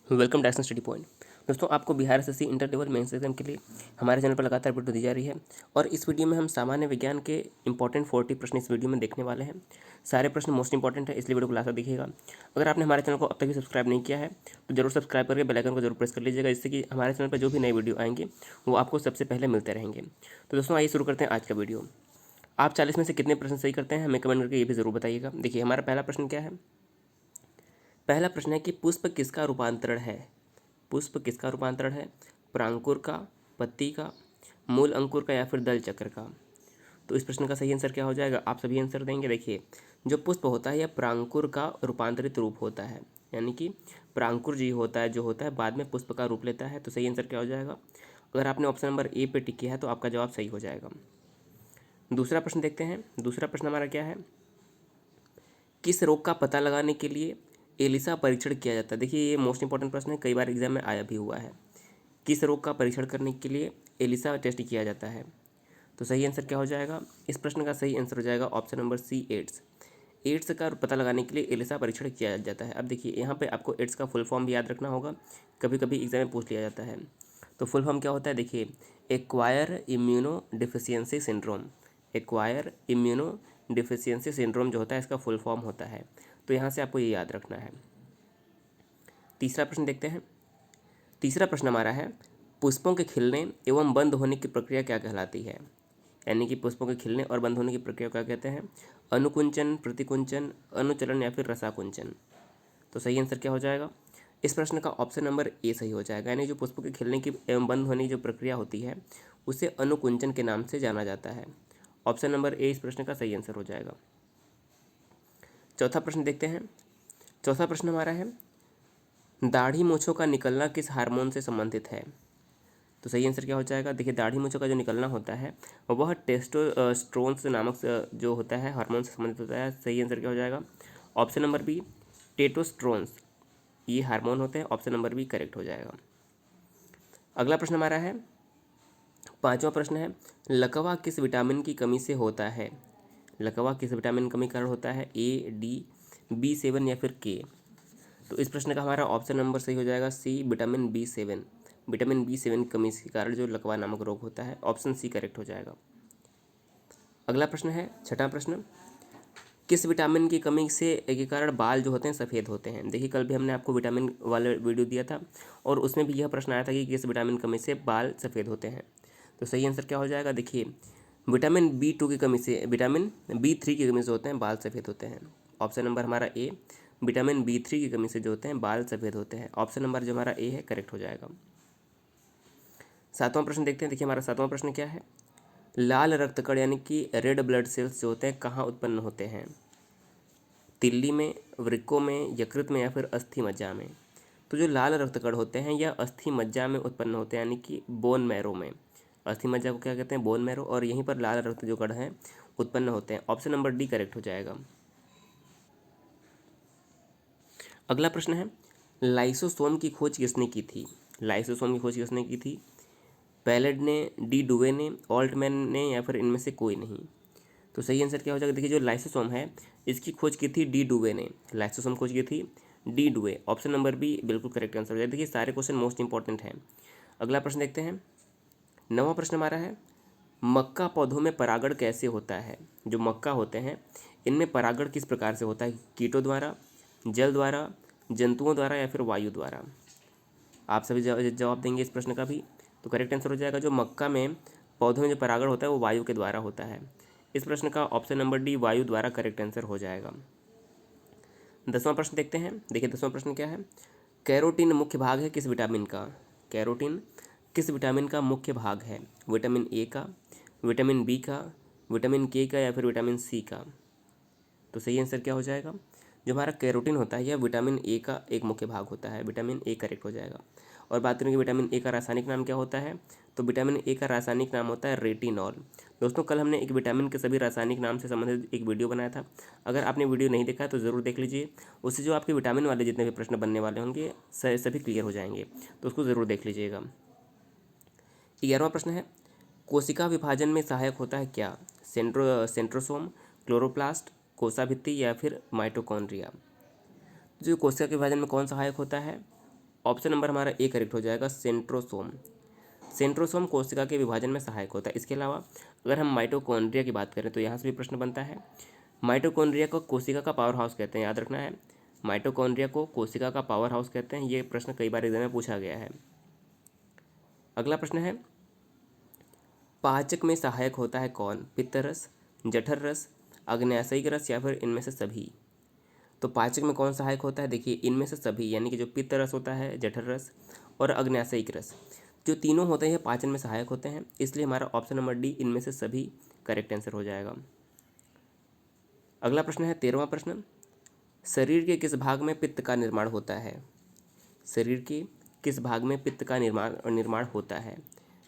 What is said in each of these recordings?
Welcome to action study point. दोस्तों, आपको Bihar SSC inter level mains exam के लिए हमारे चैनल पर लगातार वीडियो दी जा रही है और इस वीडियो में हम सामान्य विज्ञान के इंपॉर्टेंट 40 प्रश्न इस वीडियो में देखने वाले हैं। सारे प्रश्न मोस्ट इंपॉर्टेंट है, इसलिए वीडियो को लास्ट तक देखिएगा। अगर आपने हमारे चैनल को अब तक भी सब्सक्राइब नहीं किया है तो जरूर सब्सक्राइब करके बेल आइकन को जरूर प्रेस कर लीजिएगा, जिससे कि हमारे चैनल पर जो भी नए वीडियो आएंगे वो आपको सबसे पहले मिलते रहेंगे। तो दोस्तों, आइए शुरू करते हैं आज का वीडियो। आप 40 में से कितने प्रश्न सही करते हैं हमें कमेंट करके ये भी जरूर बताइएगा। देखिए, हमारा पहला प्रश्न क्या है। पहला प्रश्न है कि पुष्प किसका रूपांतरण है। पुष्प किसका रूपांतरण है? परांकुर का, पत्ती का, मूल अंकुर का या फिर दल चक्र का। तो इस प्रश्न का सही आंसर क्या हो जाएगा? आप सभी आंसर देंगे। देखिए, जो पुष्प होता है यह परांकुर का रूपांतरित रूप होता है, यानी कि परांकुर जी होता है जो होता है बाद में पुष्प का रूप लेता है। तो सही आंसर क्या हो जाएगा? अगर आपने ऑप्शन नंबर ए पे टिक किया है तो आपका जवाब सही हो जाएगा। दूसरा प्रश्न देखते हैं। दूसरा प्रश्न हमारा क्या है। किस रोग का पता लगाने के लिए एलिसा परीक्षण किया जाता है? देखिए, ये मोस्ट इंपॉर्टेंट प्रश्न है, कई बार एग्जाम में आया भी हुआ है। किस रोग का परीक्षण करने के लिए एलिसा टेस्ट किया जाता है? तो सही आंसर क्या हो जाएगा? इस प्रश्न का सही आंसर हो जाएगा option number C, AIDS. AIDS का पता लगाने के लिए एलिसा परीक्षण किया जाता है। अब देखिए, यहाँ पे आपको एड्स का फुल फॉर्म भी याद रखना होगा, कभी कभी एग्जाम में पूछ लिया जाता है। तो फुल फॉर्म क्या होता है? देखिए, acquire immuno deficiency syndrome. Acquire immuno deficiency syndrome जो होता है इसका फुल फॉर्म होता है। तो यहाँ से आपको ये याद रखना है। तीसरा प्रश्न देखते हैं। तीसरा प्रश्न हमारा है, पुष्पों के खिलने एवं बंद होने की प्रक्रिया क्या कहलाती है? यानी कि पुष्पों के खिलने और बंद होने की प्रक्रिया क्या कहते हैं? अनुकुंचन, प्रतिकुंचन, अनुचलन या फिर रसाकुंचन। तो सही आंसर क्या हो जाएगा? इस प्रश्न का ऑप्शन नंबर ए सही हो जाएगा, यानी जो पुष्पों के खिलने की एवं बंद होने की जो प्रक्रिया होती है उसे अनुकुंचन के नाम से जाना जाता है। ऑप्शन नंबर ए इस प्रश्न का सही आंसर हो जाएगा। चौथा प्रश्न देखते हैं। चौथा प्रश्न हमारा है, दाढ़ी मूंछों का निकलना किस हार्मोन से संबंधित है? तो सही आंसर क्या हो जाएगा? देखिए, दाढ़ी मूंछों का जो निकलना होता है वह टेस्टोस्टेरोन नामक जो होता है हार्मोन से संबंधित होता है। सही आंसर क्या हो जाएगा? Option number B, testosterone. ये हार्मोन होते हैं। ऑप्शन नंबर बी करेक्ट हो जाएगा। अगला प्रश्न हमारा है, पांचवा प्रश्न है, लकवा किस विटामिन की कमी से होता है? लकवा किस विटामिन कमी कारण होता है? ए, डी, B7 या फिर के। तो इस प्रश्न का हमारा ऑप्शन नंबर सही हो जाएगा सी, विटामिन B7। विटामिन B7 कमी के कारण जो लकवा नामक रोग होता है। ऑप्शन सी करेक्ट हो जाएगा। अगला प्रश्न है, छठा प्रश्न, किस विटामिन की कमी से के कारण बाल जो होते हैं सफ़ेद होते हैं? देखिए, कल भी हमने आपको विटामिन वाला वीडियो दिया था और उसमें भी यह प्रश्न आया था कि किस विटामिन कमी से बाल सफ़ेद होते हैं। तो सही आंसर क्या हो जाएगा? देखिए, विटामिन B2 की कमी से, विटामिन B3 की कमी से होते हैं बाल सफ़ेद होते हैं। ऑप्शन नंबर हमारा ए, विटामिन B3 की कमी से जो होते हैं बाल सफ़ेद होते हैं। ऑप्शन नंबर जो हमारा ए है करेक्ट हो जाएगा। सातवां प्रश्न देखते हैं। देखिए, हमारा सातवां प्रश्न क्या है, लाल रक्तकण यानी कि रेड ब्लड सेल्स जो होते हैं कहाँ उत्पन्न होते हैं? तिल्ली में, वृक्कों में, यकृत में या फिर अस्थि मज्जा में। तो जो लाल रक्तकण होते हैं यह अस्थि मज्जा में उत्पन्न होते हैं, यानी कि बोन मैरो में। अस्थि मज्जा को क्या कहते हैं? Bone marrow. और यहीं पर लाल रक्त जो कण हैं उत्पन्न होते हैं। ऑप्शन नंबर डी करेक्ट हो जाएगा। अगला प्रश्न है, लाइसोसोम की खोज किसने की थी? लाइसोसोम की खोज किसने की थी? पैलेड ने, डी डुवे ने, ऑल्टमैन ने या फिर इनमें से कोई नहीं। तो सही आंसर क्या हो जाएगा? देखिए, जो लाइसोसोम है इसकी खोज की थी डी डुवे ने। लाइसोसोम खोज की थी डी डुवे। ऑप्शन नंबर बी बिल्कुल करेक्ट आंसर हो जाएगा। देखिए, सारे क्वेश्चन मोस्ट इंपॉर्टेंट हैं। अगला प्रश्न देखते हैं। नवा प्रश्न हमारा है, मक्का पौधों में परागण कैसे होता है? जो मक्का होते हैं इनमें परागण किस प्रकार से होता है? कीटों द्वारा, जल द्वारा, जंतुओं द्वारा या फिर वायु द्वारा। आप सभी जवाब देंगे इस प्रश्न का भी। तो करेक्ट आंसर हो जाएगा, जो मक्का में पौधों में जो परागण होता है वो वायु के द्वारा होता है। इस प्रश्न का ऑप्शन नंबर डी, वायु द्वारा, करेक्ट आंसर हो जाएगा। 10वां प्रश्न देखते हैं। देखिए, 10वां प्रश्न क्या है, कैरोटीन मुख्य भाग है किस विटामिन का? कैरोटीन किस विटामिन का मुख्य भाग है? विटामिन ए का, विटामिन बी का, विटामिन के का या फिर विटामिन सी का। तो सही आंसर क्या हो जाएगा? जो हमारा कैरोटीन होता है यह विटामिन ए का एक मुख्य भाग होता है। विटामिन ए करेक्ट हो जाएगा। और बात करेंगे विटामिन ए का रासायनिक नाम क्या होता है, तो विटामिन ए का रासायनिक नाम होता है रेटिनॉल। दोस्तों, कल हमने एक विटामिन के सभी रासायनिक नाम से संबंधित एक वीडियो बनाया था। अगर आपने वीडियो नहीं देखा है तो ज़रूर देख लीजिए। उससे जो आपके विटामिन वाले जितने भी प्रश्न बनने वाले होंगे सभी क्लियर हो जाएंगे, तो उसको ज़रूर देख लीजिएगा। 11वां प्रश्न है, कोशिका विभाजन में सहायक होता है क्या? सेंट्रोसोम, क्लोरोप्लास्ट, कोशाभित्ति या फिर माइटोकॉन्ड्रिया। जो कोशिका के विभाजन में कौन सहायक होता है? ऑप्शन नंबर हमारा ए करेक्ट हो जाएगा, सेंट्रोसोम। सेंट्रोसोम कोशिका के विभाजन में सहायक होता है। इसके अलावा अगर हम माइटोकॉन्ड्रिया की बात करें तो यहाँ से भी प्रश्न बनता है। माइटोकॉन्ड्रिया को कोशिका का पावर हाउस कहते हैं, याद रखना है। माइटोकॉन्ड्रिया को कोशिका का पावर हाउस कहते हैं। ये प्रश्न कई बार एग्जाम में पूछा गया है। अगला प्रश्न है, पाचक में सहायक होता है कौन? पित्तरस, जठर रस, आग्नेयाशयिक रस या फिर इनमें से सभी? तो पाचक में कौन सहायक होता है? देखिए, इनमें से सभी, यानी कि जो पित्त रस होता है, जठर रस और आग्नेयाशयिक रस, जो तीनों होते हैं पाचन में सहायक होते हैं। इसलिए हमारा ऑप्शन नंबर डी, इनमें से सभी, करेक्ट आंसर हो जाएगा। अगला प्रश्न है 13वां प्रश्न, शरीर के किस भाग में पित्त का निर्माण होता है? शरीर के किस भाग में पित्त का निर्माण होता है?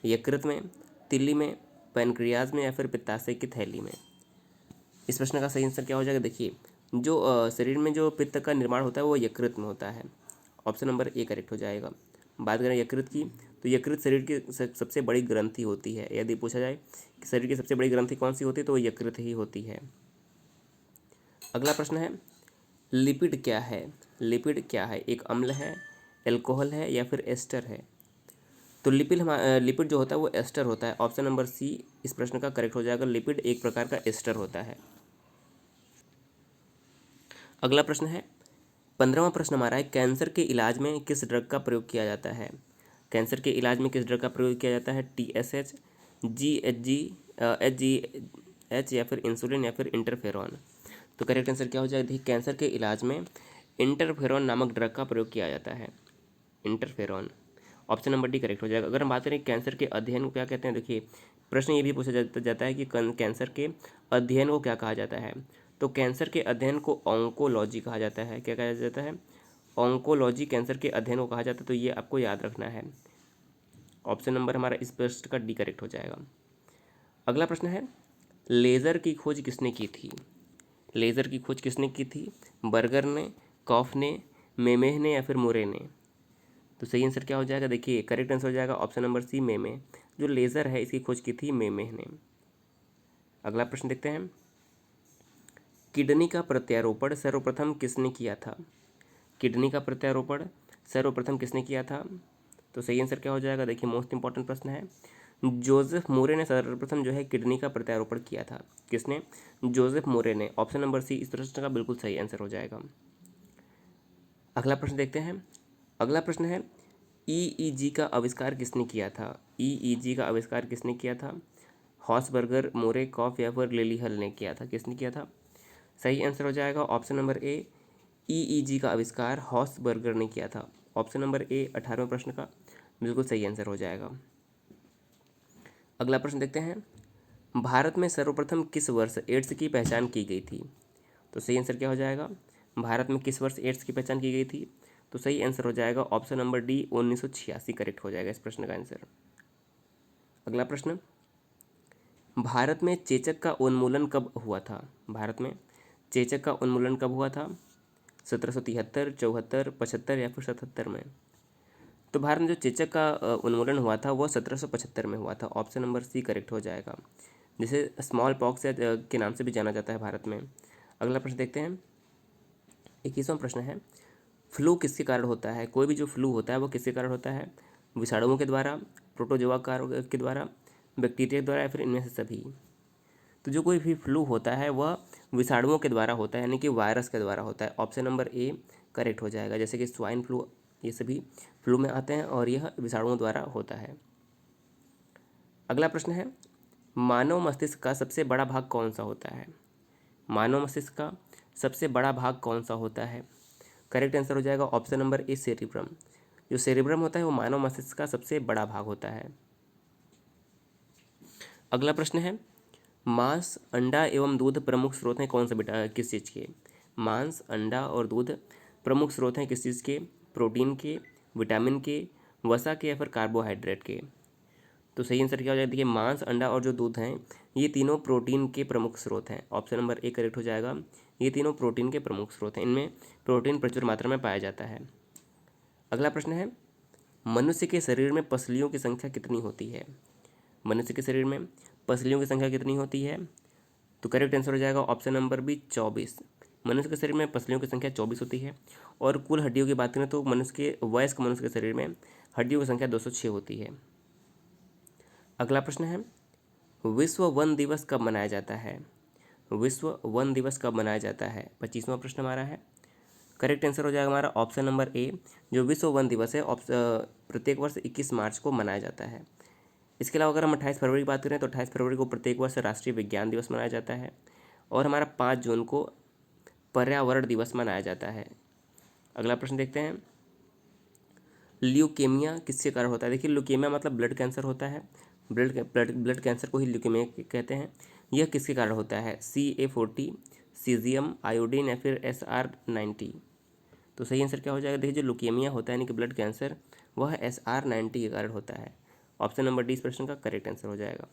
यकृत में, तिल्ली में, पैनक्रियाज में या फिर पित्ताशय की थैली में? इस प्रश्न का सही आंसर क्या हो जाएगा? देखिए, जो शरीर में जो पित्त का निर्माण होता है वो यकृत में होता है। ऑप्शन नंबर ए करेक्ट हो जाएगा। बात करें यकृत की, तो यकृत शरीर की सबसे बड़ी ग्रंथि होती है। यदि पूछा जाए कि शरीर की सबसे बड़ी ग्रंथि कौन सी होती है, तो वो यकृत ही होती है। अगला प्रश्न है, लिपिड क्या है? लिपिड क्या है? एक अम्ल है, एल्कोहल है या फिर एस्टर है? तो लिपिड जो होता है वो एस्टर होता है। ऑप्शन नंबर सी इस प्रश्न का करेक्ट हो जाएगा। लिपिड एक प्रकार का एस्टर होता है। अगला प्रश्न है 15वां प्रश्न हमारा है, कैंसर के इलाज में किस ड्रग का प्रयोग किया जाता है? कैंसर के इलाज में किस ड्रग का प्रयोग किया जाता है? TSH, HGH या फिर इंसुलिन या फिर इंटरफेरॉन? तो करेक्ट आंसर क्या हो जाएगा? देखिए, कैंसर के इलाज में इंटरफेरॉन नामक ड्रग का प्रयोग किया जाता है। Interferon, option number D correct हो जाएगा। अगर हम बात करें कैंसर के अध्ययन को क्या कहते हैं, देखिए प्रश्न ये भी पूछा जाता है कि कैंसर के अध्ययन को क्या कहा जाता है? तो कैंसर के अध्ययन को ऑन्कोलॉजी कहा जाता है। क्या कहा जाता है? ऑन्कोलॉजी कैंसर के अध्ययन को कहा जाता है। तो ये आपको याद रखना है। ऑप्शन नंबर हमारा इस प्रश्न का डी करेक्ट हो जाएगा। अगला प्रश्न है, लेज़र की खोज किसने की थी? लेज़र की खोज किसने की थी? बर्गर ने, कॉफ ने, मेमेह ने या फिर मुरे ने? तो सही आंसर क्या हो जाएगा? देखिए, करेक्ट आंसर हो जाएगा ऑप्शन नंबर सी, मेमेह। जो लेज़र है इसकी खोज की थी मेमेह ने। अगला प्रश्न देखते हैं, किडनी का प्रत्यारोपण सर्वप्रथम किसने किया था? किडनी का प्रत्यारोपण सर्वप्रथम किसने किया था? तो सही आंसर क्या हो जाएगा? देखिए, मोस्ट इंपॉर्टेंट प्रश्न है। जोसेफ मोरे ने सर्वप्रथम जो है किडनी का प्रत्यारोपण किया था। किसने? जोसेफ मोरे ने। ऑप्शन नंबर सी इस प्रश्न का बिल्कुल सही आंसर हो जाएगा। अगला प्रश्न देखते हैं। अगला प्रश्न है, EEG का आविष्कार किसने किया था? EEG का आविष्कार किसने किया था? हॉसबर्गर, मोरे, कॉफ या फिर लिलीहल ने किया था? किसने किया था? सही आंसर हो जाएगा ऑप्शन नंबर ए, EEG का आविष्कार हॉसबर्गर ने किया था। ऑप्शन नंबर ए 18वें प्रश्न का बिल्कुल सही आंसर हो जाएगा। अगला प्रश्न देखते हैं, भारत में सर्वप्रथम किस वर्ष एड्स की पहचान की गई थी? तो सही आंसर क्या हो जाएगा? भारत में किस वर्ष एड्स की पहचान की गई थी? तो सही आंसर हो जाएगा ऑप्शन नंबर डी, 1986 करेक्ट हो जाएगा इस प्रश्न का आंसर। अगला प्रश्न, भारत में चेचक का उन्मूलन कब हुआ था? भारत में चेचक का उन्मूलन कब हुआ था? 1773, 74, 75 या फिर 77 में? तो भारत में जो चेचक का उन्मूलन हुआ था वो 1775 में हुआ था। ऑप्शन नंबर सी करेक्ट हो जाएगा, जिसे स्मॉल पॉक्स के नाम से भी जाना जाता है भारत में। अगला प्रश्न देखते हैं, 21वां प्रश्न है, फ्लू किसके कारण होता है? कोई भी जो फ्लू होता है वो किसके कारण होता है? विषाणुओं के द्वारा, प्रोटोजोआ के द्वारा, बैक्टीरिया के द्वारा या फिर इनमें से सभी? तो जो कोई भी फ्लू होता है वह विषाणुओं के द्वारा होता है, यानी कि वायरस के द्वारा होता है। ऑप्शन नंबर ए करेक्ट हो जाएगा। जैसे कि स्वाइन फ्लू, ये सभी फ्लू में आते हैं और यह विषाणुओं द्वारा होता है। अगला प्रश्न है, मानव मस्तिष्क का सबसे बड़ा भाग कौन सा होता है? मानव मस्तिष्क का सबसे बड़ा भाग कौन सा होता है? करेक्ट आंसर हो जाएगा ऑप्शन नंबर ए, सेरिब्रम। जो सेरिब्रम होता है वो मानव मस्तिष्क का सबसे बड़ा भाग होता है। अगला प्रश्न है, मांस, अंडा एवं दूध प्रमुख स्रोत हैं कौन से किस चीज़ के? मांस, अंडा और दूध प्रमुख स्रोत हैं किस चीज़ के? प्रोटीन के, विटामिन के, वसा के या फिर कार्बोहाइड्रेट के? तो सही आंसर क्या हो जाएगा? देखिए, मांस, अंडा और जो दूध हैं ये तीनों प्रोटीन के प्रमुख स्रोत हैं। ऑप्शन नंबर ए करेक्ट हो जाएगा। ये तीनों प्रोटीन के प्रमुख स्रोत हैं, इनमें प्रोटीन प्रचुर मात्रा में पाया जाता है। अगला प्रश्न है, मनुष्य के शरीर में पसलियों की संख्या कितनी होती है? मनुष्य के शरीर में पसलियों की संख्या कितनी होती है? तो करेक्ट आंसर हो जाएगा ऑप्शन नंबर बी, 24। मनुष्य के शरीर में पसलियों की संख्या 24 होती है। और कुल हड्डियों की बात करें तो वयस्क मनुष्य के शरीर में हड्डियों की संख्या 206 होती है। अगला प्रश्न है, विश्व वन दिवस कब मनाया जाता है? विश्व वन दिवस कब मनाया जाता है? 25वां प्रश्न हमारा है। करेक्ट आंसर हो जाएगा हमारा ऑप्शन नंबर ए, जो विश्व वन दिवस है प्रत्येक वर्ष 21 मार्च को मनाया जाता है। इसके अलावा अगर हम 28 फरवरी की बात करें तो 28 फरवरी को प्रत्येक वर्ष राष्ट्रीय विज्ञान दिवस मनाया जाता है। और हमारा 5 जून को पर्यावरण दिवस मनाया जाता है। अगला प्रश्न देखते हैं, ल्यूकेमिया किसके कारण होता है? देखिए, ल्यूकेमिया मतलब ब्लड कैंसर होता है। ब्लड कैंसर को ही ल्यूकेमिया कहते हैं। यह किसके कारण होता है? CA40, सीजियम, आयोडीन या फिर SR90। तो सही आंसर क्या हो जाएगा? देखिए, जो ल्यूकेमिया होता है यानी कि ब्लड कैंसर, वह SR90 के कारण होता है। ऑप्शन नंबर डी इस प्रश्न का करेक्ट आंसर हो जाएगा।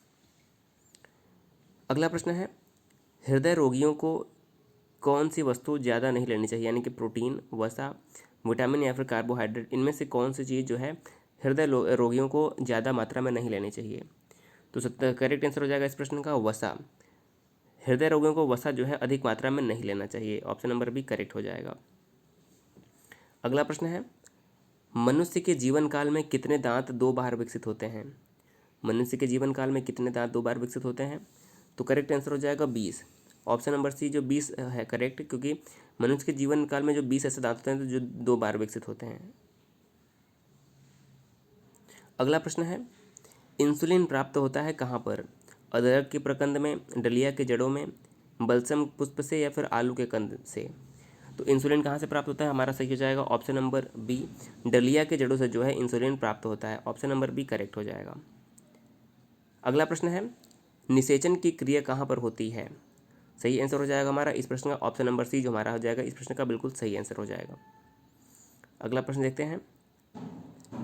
अगला प्रश्न है, हृदय रोगियों को कौन सी वस्तु ज़्यादा नहीं लेनी चाहिए? यानी कि प्रोटीन, वसा, विटामिन या फिर कार्बोहाइड्रेट, इनमें से कौन सी चीज़ जो है हृदय रोगियों को ज़्यादा मात्रा में नहीं लेनी चाहिए? तो करेक्ट आंसर हो जाएगा इस प्रश्न का वसा। हृदय रोगियों को वसा जो है अधिक मात्रा में नहीं लेना चाहिए। ऑप्शन नंबर बी करेक्ट हो जाएगा। अगला प्रश्न है, मनुष्य के जीवन काल में कितने दांत 2 बार विकसित होते हैं? मनुष्य के जीवन काल में कितने दांत 2 बार विकसित होते हैं? तो करेक्ट आंसर हो जाएगा 20। ऑप्शन नंबर सी जो 20 है करेक्ट, क्योंकि मनुष्य के जीवन काल में जो 20 ऐसे दांत होते हैं जो 2 बार विकसित होते हैं। अगला प्रश्न है, इंसुलिन प्राप्त होता है कहाँ पर? अदरक के प्रकंद में, डलिया के जड़ों में, बलसम पुष्प से या फिर आलू के कंद से? तो इंसुलिन कहाँ से प्राप्त होता है? हमारा सही हो जाएगा ऑप्शन नंबर बी, डलिया के जड़ों से जो है इंसुलिन प्राप्त होता है। ऑप्शन नंबर बी करेक्ट हो जाएगा। अगला प्रश्न है, निषेचन की क्रिया कहाँ पर होती है? सही आंसर हो जाएगा हमारा इस प्रश्न का ऑप्शन नंबर सी जो हमारा हो जाएगा इस प्रश्न का बिल्कुल सही आंसर हो जाएगा। अगला प्रश्न देखते हैं,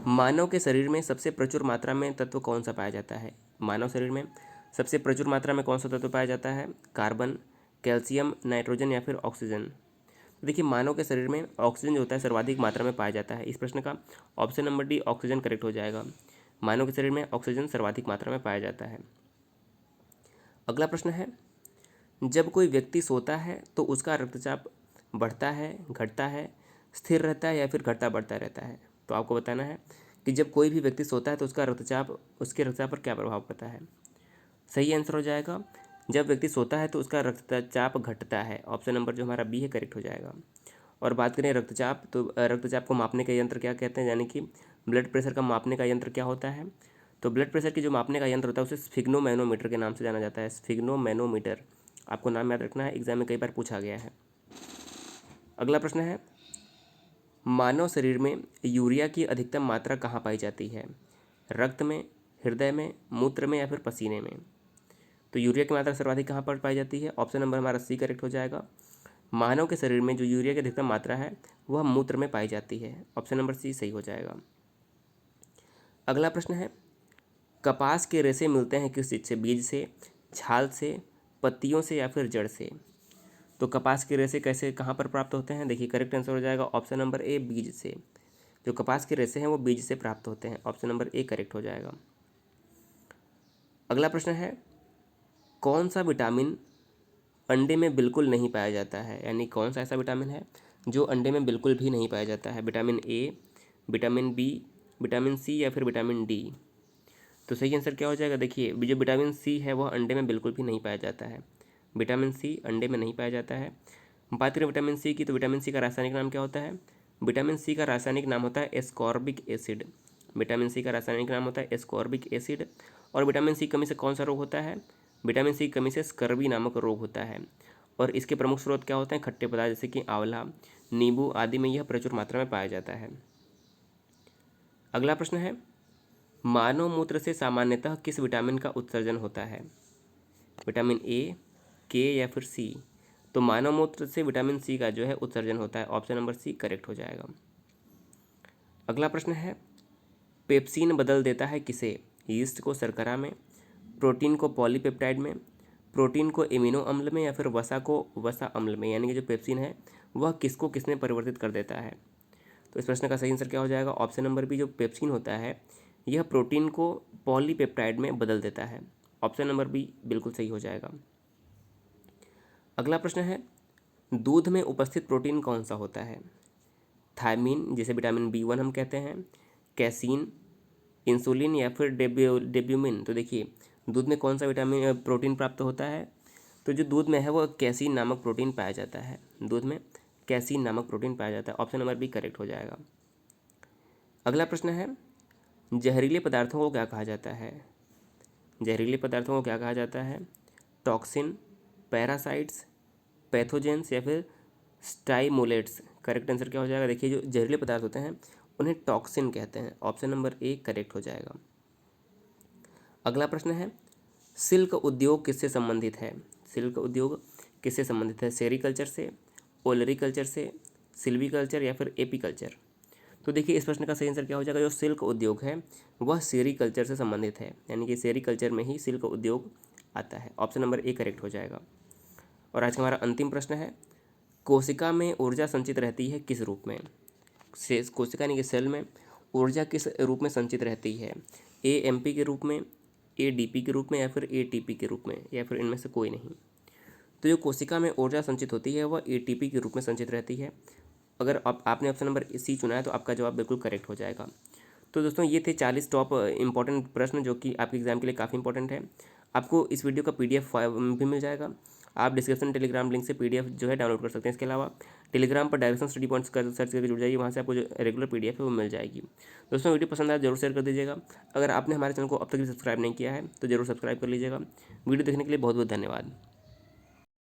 मानव के शरीर में सबसे प्रचुर मात्रा में तत्व कौन सा पाया जाता है? मानव शरीर में सबसे प्रचुर मात्रा में कौन सा तत्व पाया जाता है? कार्बन, कैल्शियम, नाइट्रोजन या फिर ऑक्सीजन? देखिए, मानव के शरीर में ऑक्सीजन जो होता है सर्वाधिक मात्रा में पाया जाता है। इस प्रश्न का option number D oxygen correct हो जाएगा। मानव के शरीर में ऑक्सीजन सर्वाधिक मात्रा में पाया जाता है। अगला प्रश्न है, जब कोई व्यक्ति सोता है तो उसका रक्तचाप बढ़ता है, घटता है, स्थिर रहता है या फिर घटता बढ़ता रहता है? तो आपको बताना है कि जब कोई भी व्यक्ति सोता है तो उसके रक्तचाप पर क्या प्रभाव पड़ता है? सही आंसर हो जाएगा, जब व्यक्ति सोता है तो उसका रक्तचाप घटता है। ऑप्शन नंबर जो हमारा बी है करेक्ट हो जाएगा। और बात करें रक्तचाप, तो रक्तचाप को मापने का यंत्र क्या कहते हैं? यानी कि ब्लड प्रेशर का मापने का यंत्र क्या होता है? तो ब्लड प्रेशर की जो मापने का यंत्र होता है उसे स्फिग्नोमैनोमीटर के नाम से जाना जाता है। स्फिग्नोमैनोमीटर, आपको नाम याद रखना है, एग्जाम में कई बार पूछा गया है। अगला प्रश्न है, मानव शरीर में यूरिया की अधिकतम मात्रा कहाँ पाई जाती है? रक्त में, हृदय में, मूत्र में या फिर पसीने में? तो यूरिया की मात्रा सर्वाधिक कहाँ पर पाई जाती है? ऑप्शन नंबर हमारा सी करेक्ट हो जाएगा। मानव के शरीर में जो यूरिया की अधिकतम मात्रा है वह मूत्र में पाई जाती है। ऑप्शन नंबर सी सही हो जाएगा। अगला प्रश्न है, कपास के रेशे मिलते हैं किस चीज़ से? बीज से, छाल से, पत्तियों से या फिर जड़ से? तो कपास के रेशे कैसे कहाँ पर प्राप्त होते हैं? देखिए, करेक्ट आंसर हो जाएगा ऑप्शन नंबर ए बीज से। जो कपास के रेशे हैं वो बीज से प्राप्त होते हैं। ऑप्शन नंबर ए करेक्ट हो जाएगा। अगला प्रश्न है, कौन सा विटामिन अंडे में बिल्कुल नहीं पाया जाता है? यानी कौन सा ऐसा विटामिन है जो अंडे में बिल्कुल भी नहीं पाया जाता है? Vitamin A, vitamin B, vitamin C या फिर विटामिन डी? तो सही आंसर क्या हो जाएगा? देखिए, जो विटामिन सी है वह अंडे में बिल्कुल भी नहीं पाया जाता है। विटामिन सी अंडे में नहीं पाया जाता है। बात करें विटामिन सी की, तो विटामिन सी का रासायनिक नाम क्या होता है? विटामिन सी का रासायनिक नाम होता है एस्कॉर्बिक एसिड। विटामिन सी का रासायनिक नाम होता है एस्कॉर्बिक एसिड। और विटामिन सी कमी से कौन सा रोग होता है? विटामिन सी कमी से स्कर्वी नामक रोग होता है। और इसके प्रमुख स्रोत क्या होते हैं? खट्टे पदार्थ जैसे कि आंवला, नींबू आदि में यह प्रचुर मात्रा में पाया जाता है। अगला प्रश्न है, मानव मूत्र से सामान्यतः किस विटामिन का उत्सर्जन होता है? विटामिन ए, के या फिर सी? तो मानव मूत्र से विटामिन सी का जो है उत्सर्जन होता है। ऑप्शन नंबर सी करेक्ट हो जाएगा। अगला प्रश्न है, पेप्सिन बदल देता है किसे? यीस्ट को शर्करा में, प्रोटीन को पॉलीपेप्टाइड में, प्रोटीन को एमिनो अम्ल में या फिर वसा को वसा अम्ल में? यानी कि जो पेप्सिन है वह किसको किसमें परिवर्तित कर देता है? तो इस प्रश्न का सही आंसर क्या हो जाएगा? ऑप्शन नंबर बी, जो पेप्सिन होता है यह प्रोटीन को पॉलीपेप्टाइड में बदल देता है। ऑप्शन नंबर बी बिल्कुल सही हो जाएगा। अगला प्रश्न है, दूध में उपस्थित प्रोटीन कौन सा होता है? थायमीन, जिसे विटामिन B1 हम कहते हैं, कैसीन, इंसुलिन या फिर डेब्यूमिन। तो देखिए दूध में कौन सा विटामिन प्रोटीन प्राप्त होता है? तो जो दूध में है वो कैसीन नामक प्रोटीन पाया जाता है। दूध में कैसीन नामक प्रोटीन पाया जाता है। ऑप्शन नंबर बी करेक्ट हो जाएगा। अगला प्रश्न है, जहरीले पदार्थों को क्या कहा जाता है? जहरीले पदार्थों को क्या कहा जाता है? टॉक्सिन, पैरासाइट्स, पैथोजेंस या फिर स्टाइमुलेट्स। करेक्ट आंसर क्या हो जाएगा? देखिए जो जहरीले पदार्थ होते हैं उन्हें टॉक्सिन कहते हैं। ऑप्शन नंबर ए करेक्ट हो जाएगा। अगला प्रश्न है, सिल्क उद्योग किससे संबंधित है? सिल्क उद्योग किससे संबंधित है? सेरीकल्चर से, ओलरीकल्चर से, सिल्वीकल्चर या फिर एपीकल्चर। तो देखिए इस प्रश्न का सही आंसर क्या हो जाएगा? जो सिल्क उद्योग है वह सेरीकल्चर से संबंधित है, यानी कि सेरीकल्चर में ही सिल्क उद्योग आता है। ऑप्शन नंबर ए करेक्ट हो जाएगा। और आज का हमारा अंतिम प्रश्न है, कोशिका में ऊर्जा संचित रहती है किस रूप में? कोशिका यानी कि सेल में ऊर्जा किस रूप में संचित रहती है? AMP के रूप में, ADP के रूप में या फिर ATP के रूप में, या फिर इनमें से कोई नहीं। तो जो कोशिका में ऊर्जा संचित होती है वह ATP के रूप में संचित रहती है। अगर आपने ऑप्शन नंबर सी चुना है तो आपका जवाब बिल्कुल करेक्ट हो जाएगा। तो दोस्तों ये थे 40 टॉप इंपॉर्टेंट प्रश्न जो कि आपके एग्जाम के लिए काफ़ी इंपॉर्टेंट है। आपको इस वीडियो का PDF भी मिल जाएगा। आप डिस्क्रिप्शन टेलीग्राम लिंक से PDF जो है डाउनलोड कर सकते हैं। इसके अलावा टेलीग्राम पर डायरेक्शन स्टडी पॉइंट्स कर सर्च करके जुड़ जाइए, वहाँ से आपको जो रेगुलर PDF है वो मिल जाएगी। दोस्तों वीडियो पसंद आया जरूर शेयर कर दीजिएगा। अगर आपने हमारे चैनल को अब तक भी सब्सक्राइब नहीं किया है तो जरूर सब्सक्राइब कर लीजिएगा। वीडियो देखने के लिए बहुत बहुत धन्यवाद।